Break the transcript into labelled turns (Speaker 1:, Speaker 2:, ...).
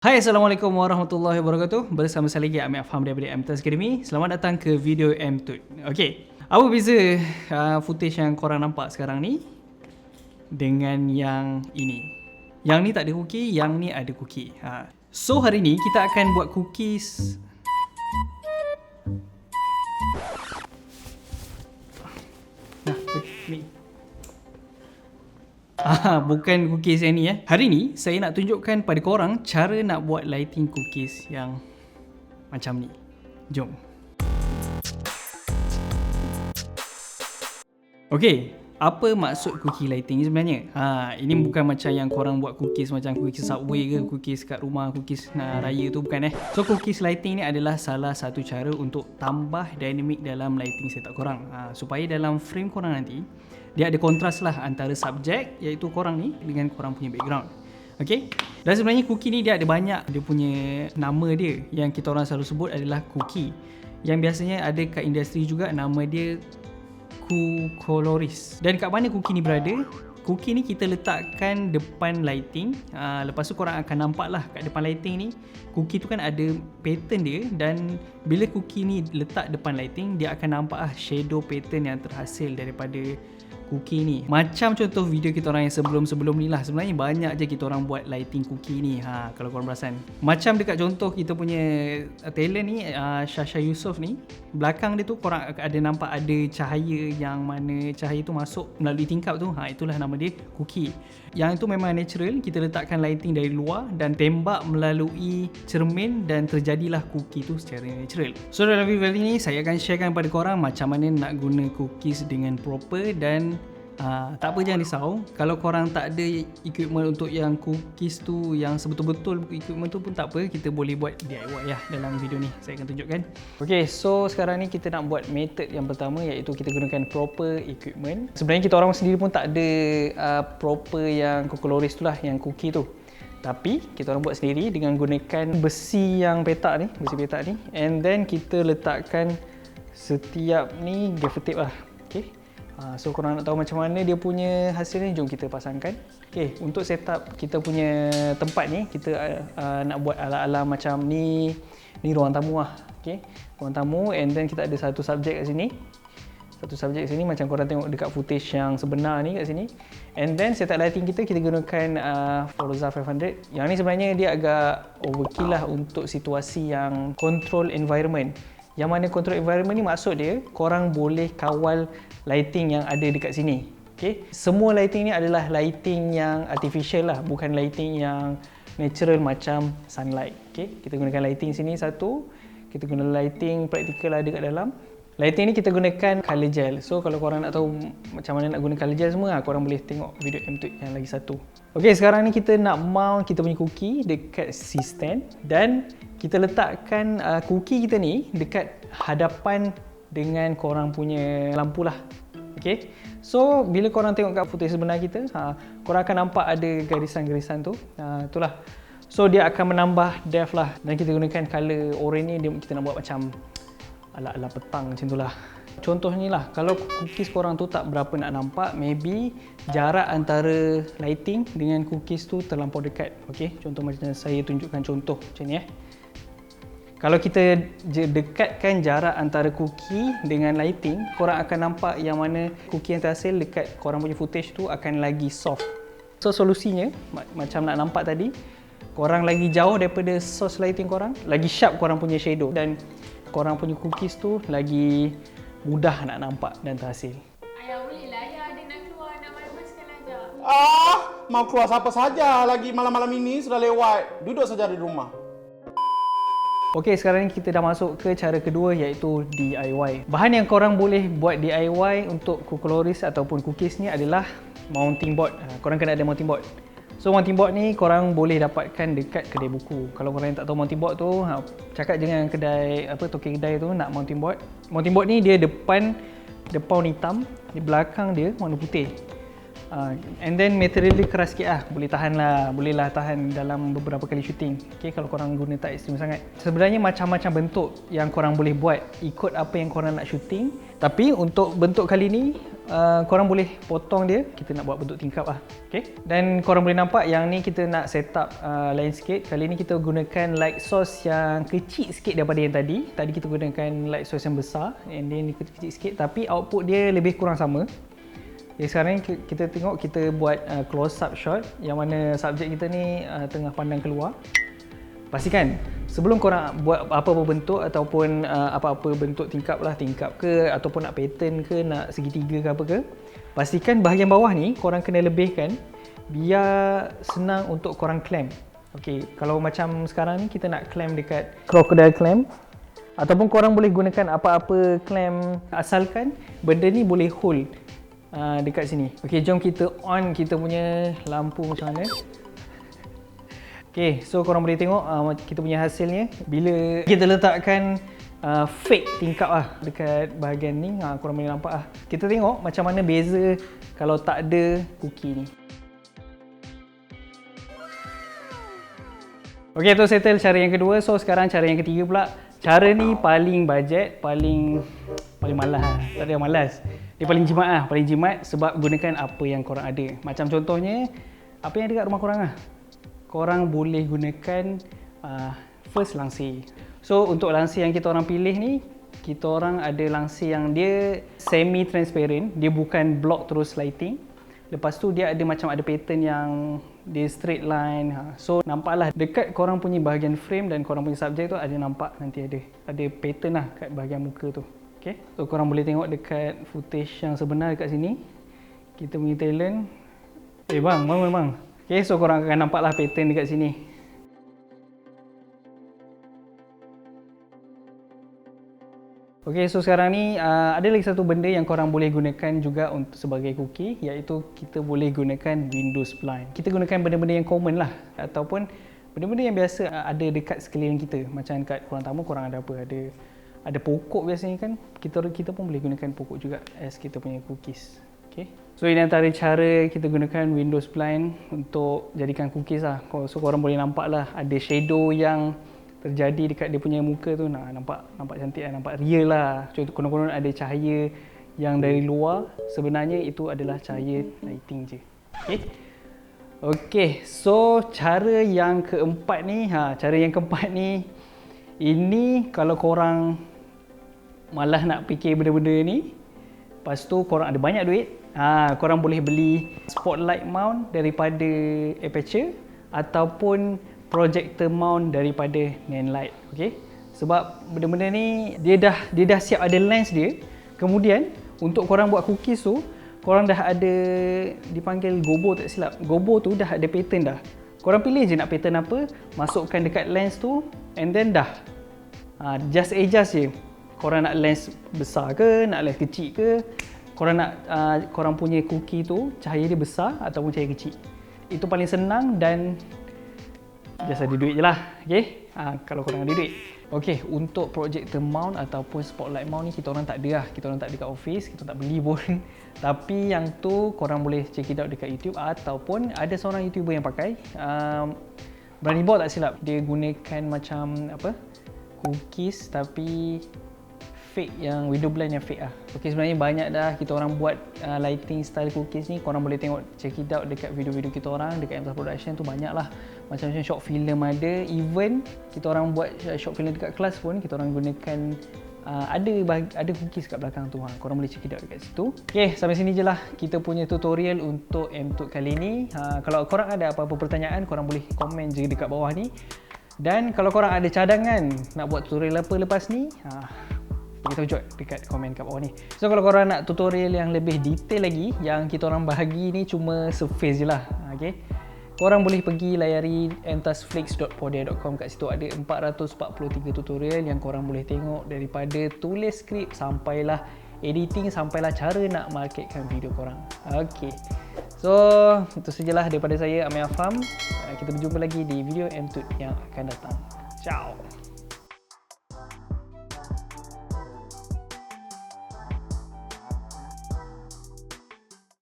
Speaker 1: Hai, Assalamualaikum warahmatullahi wabarakatuh. Bersama saya lagi Amir Afham daripada MTS Academy. Selamat datang ke video MTut. Okey, apa beza footage yang korang nampak sekarang ni dengan yang ini? Yang ni tak ada cookie, yang ni ada cookie. So hari ni kita akan buat cookies. Ni. Bukan cookies yang ni ya. Hari ni saya nak tunjukkan pada korang cara nak buat lighting cookies yang macam ni. Jom. Okey, apa maksud cookie lighting ni sebenarnya? Ini bukan macam yang korang buat cookies macam cookies Subway ke, cookies kat rumah, cookies raya tu bukan So cookies lighting ni adalah salah satu cara untuk tambah dynamic dalam lighting setup korang. Supaya dalam frame korang nanti dia ada kontras lah antara subjek iaitu korang ni dengan korang punya background. Okay? Dan sebenarnya cookie ni dia ada banyak dia punya nama dia. Yang kita orang selalu sebut adalah cookie. Yang biasanya ada kat industri juga nama dia coloris. Dan kat mana cookie ni berada? Cookie ni kita letakkan depan lighting. Lepas tu korang akan nampak lah kat depan lighting ni cookie tu kan ada pattern dia. Dan bila cookie ni letak depan lighting, dia akan nampak shadow pattern yang terhasil daripada cookie ni. Macam contoh video kita orang yang sebelum-sebelum ni lah. Sebenarnya banyak je kita orang buat lighting cookie ni. Kalau korang perasan. Macam dekat contoh kita punya talent ni, Shasha Yusof ni. Belakang dia tu korang ada nampak ada cahaya yang mana cahaya tu masuk melalui tingkap tu. Itulah nama dia cookie. Yang itu memang natural. Kita letakkan lighting dari luar dan tembak melalui cermin dan terjadilah cookie tu secara natural. So dalam video kali ni saya akan sharekan kepada korang macam mana nak guna cookies dengan proper dan tak apa, jangan risau. Kalau korang tak ada equipment untuk yang cookies tu, yang sebetul-betul equipment tu pun tak apa, kita boleh buat DIY lah dalam video ni. Saya akan tunjukkan. Okay, so sekarang ni kita nak buat method yang pertama iaitu kita gunakan proper equipment. Sebenarnya kita orang sendiri pun tak ada proper yang coloris tu lah, yang cookie tu. Tapi kita orang buat sendiri dengan gunakan besi yang petak ni, besi petak ni. And then kita letakkan setiap ni gaffer tape lah. Okay. So korang nak tahu macam mana dia punya hasil ni, jom kita pasangkan. Okay, untuk setup kita punya tempat ni, kita nak buat ala-ala macam ni. Ni ruang tamu lah. Okay, ruang tamu, and then kita ada satu subjek kat sini. Satu subjek kat sini macam korang tengok dekat footage yang sebenar ni kat sini. And then setup lighting kita gunakan Forza 500. Yang ni sebenarnya dia agak overkill lah untuk situasi yang control environment. Yang mana control environment ni maksud dia korang boleh kawal lighting yang ada dekat sini. Okay? Semua lighting ni adalah lighting yang artificial lah, bukan lighting yang natural macam sunlight. Okay? Kita gunakan lighting sini satu, kita guna lighting practical ada kat dalam. Lighting ni kita gunakan color gel. So kalau korang nak tahu macam mana nak guna color gel semua, korang boleh tengok video MTut yang lagi satu. Okay, sekarang ni kita nak mount kita punya cookie dekat C-stand dan kita letakkan cookie kita ni dekat hadapan dengan korang punya lampu lah. Okay, so bila korang tengok kat footage sebenar kita, korang akan nampak ada garisan-garisan tu. Itulah. So dia akan menambah depth lah. Dan kita gunakan color orange ni, kita nak buat macam ala-ala petang macam tu lah. Contoh ni lah, kalau cookies korang tu tak berapa nak nampak, maybe jarak antara lighting dengan cookies tu terlampau dekat. Okay, contoh macam saya tunjukkan contoh macam ni Kalau kita dekatkan jarak antara cookie dengan lighting, korang akan nampak yang mana cookie yang terhasil dekat korang punya footage tu akan lagi soft. So solusinya, macam nak nampak tadi, korang lagi jauh daripada source lighting korang, lagi sharp korang punya shadow dan korang punya cookies tu lagi mudah nak nampak dan terhasil.
Speaker 2: Ayah boleh lah, ayah ada nak keluar, nak malam-malam aja.
Speaker 3: Mau keluar siapa saja lagi malam-malam ini sudah lewat. Duduk saja di rumah.
Speaker 1: Okey, sekarang ni kita dah masuk ke cara kedua iaitu DIY. Bahan yang korang boleh buat DIY untuk coloris ataupun cookies ni adalah mounting board. Korang kena ada mounting board. So mounting board ni korang boleh dapatkan dekat kedai buku. Kalau korang tak tahu mounting board tu, cakap je dengan kedai token kedai tu nak mounting board. Mounting board ni dia depan hitam, di belakang dia warna putih. And then material dia keras sikit lah, boleh lah tahan dalam beberapa kali shooting. Okay, kalau korang guna tak ekstrim sangat. Sebenarnya macam-macam bentuk yang korang boleh buat ikut apa yang korang nak shooting. Tapi untuk bentuk kali ni, korang boleh potong dia. Kita nak buat bentuk tingkap lah. Okay. Dan korang boleh nampak yang ni kita nak set up lain sikit. Kali ni kita gunakan light source yang kecil sikit daripada yang tadi. Tadi kita gunakan light source yang besar, and then ni kecil sikit, tapi output dia lebih kurang sama. Okay, sekarang ni kita tengok kita buat close up shot yang mana subjek kita ni tengah pandang keluar. Pastikan sebelum korang buat apa-apa bentuk ataupun apa-apa bentuk tingkap ke ataupun nak pattern ke, nak segitiga ke apa ke, pastikan bahagian bawah ni korang kena lebihkan biar senang untuk korang clamp. Okey, kalau macam sekarang ni kita nak clamp dekat crocodile clamp, ataupun korang boleh gunakan apa-apa clamp asalkan benda ni boleh hold dekat sini. Okey, jom kita on kita punya lampu macam mana. Okey, so korang boleh tengok kita punya hasilnya bila kita letakkan fake tingkap lah dekat bahagian ni. Korang boleh nampak lah. Kita tengok macam mana beza kalau tak ada cookie ni. Okey, tu settle cara yang kedua. So sekarang cara yang ketiga pula. Cara ni paling bajet, paling malas lah. Tak ada yang malas. Dia paling jimat lah, paling jimat sebab gunakan apa yang korang ada. Macam contohnya, apa yang ada kat rumah korang lah. Korang boleh gunakan first langsir. So untuk langsir yang kita orang pilih ni, kita orang ada langsir yang dia semi transparent, dia bukan block terus lighting. Lepas tu dia ada macam ada pattern yang dia straight line. So nampaklah dekat korang punya bahagian frame dan korang punya subjek tu ada nampak nanti ada pattern lah kat bahagian muka tu. Okay. So korang boleh tengok dekat footage yang sebenar dekat sini. Kita punya talent. Bang. Okay, so korang akan nampaklah pattern dekat sini. Okay, so sekarang ni ada lagi satu benda yang korang boleh gunakan juga untuk sebagai cookie, iaitu kita boleh gunakan window spline. Kita gunakan benda-benda yang common lah, ataupun benda-benda yang biasa ada dekat sekeliling kita. Macam kat ruang tamu korang ada apa? Ada pokok biasanya kan, kita pun boleh gunakan pokok juga as kita punya cookies. Okay. So ini antara cara kita gunakan window spline untuk jadikan cookies lah. So korang boleh nampak lah ada shadow yang terjadi dekat dia punya muka tu. Nampak cantik lah, nampak real lah. Contoh konon-konon ada cahaya yang dari luar, sebenarnya itu adalah cahaya lighting je. Okay, so cara yang keempat ni, ini kalau korang malas nak fikir benda-benda ni, lepas tu korang ada banyak duit, korang boleh beli spotlight mount daripada Aperture ataupun projector mount daripada Nanlite. Okay? Sebab benda-benda ni dia dah siap ada lens dia. Kemudian untuk korang buat cookies tu, korang dah ada dipanggil gobo tak silap. Gobo tu dah ada pattern dah. Korang pilih je nak pattern apa, masukkan dekat lens tu, and then dah. Just adjust je. Korang nak lens besar ke, nak lens kecil ke, korang nak korang punya cookie tu cahaya dia besar ataupun cahaya kecil. Itu paling senang dan just ada duit je lah. Okay? Kalau korang ada duit. Okay, untuk projector mount ataupun spotlight mount ni kita orang tak ada lah. Kita orang tak ada kat office, kita tak beli pun. Tapi yang tu korang boleh check it out dekat YouTube, ataupun ada seorang YouTuber yang pakai Berani Ball tak silap. Dia gunakan macam apa, cookies tapi fake, yang window blind yang fake lah. Okay, sebenarnya banyak dah kita orang buat lighting style cookies ni. Korang boleh tengok, check it out dekat video-video kita orang dekat MTAS Production tu, banyak lah. Macam-macam short film ada, even kita orang buat short film dekat kelas pun kita orang gunakan ada cookies kat belakang tu. Korang boleh check it out dekat situ. Okay, sampai sini je lah kita punya tutorial untuk MTut kali ni. Kalau korang ada apa-apa pertanyaan, korang boleh komen je dekat bawah ni. Dan kalau korang ada cadangan nak buat tutorial apa lepas ni, beritahu jod dekat komen kat bawah ni. So kalau korang nak tutorial yang lebih detail lagi, yang kita orang bahagi ni cuma surface je lah. Okay, korang boleh pergi layari entasflix.podia.com. Kat situ ada 443 tutorial yang korang boleh tengok, daripada tulis skrip sampailah editing, sampailah cara nak marketkan video korang. Okay, so itu sajalah daripada saya, Amir Afham. Kita berjumpa lagi di video MTut yang akan datang. Ciao.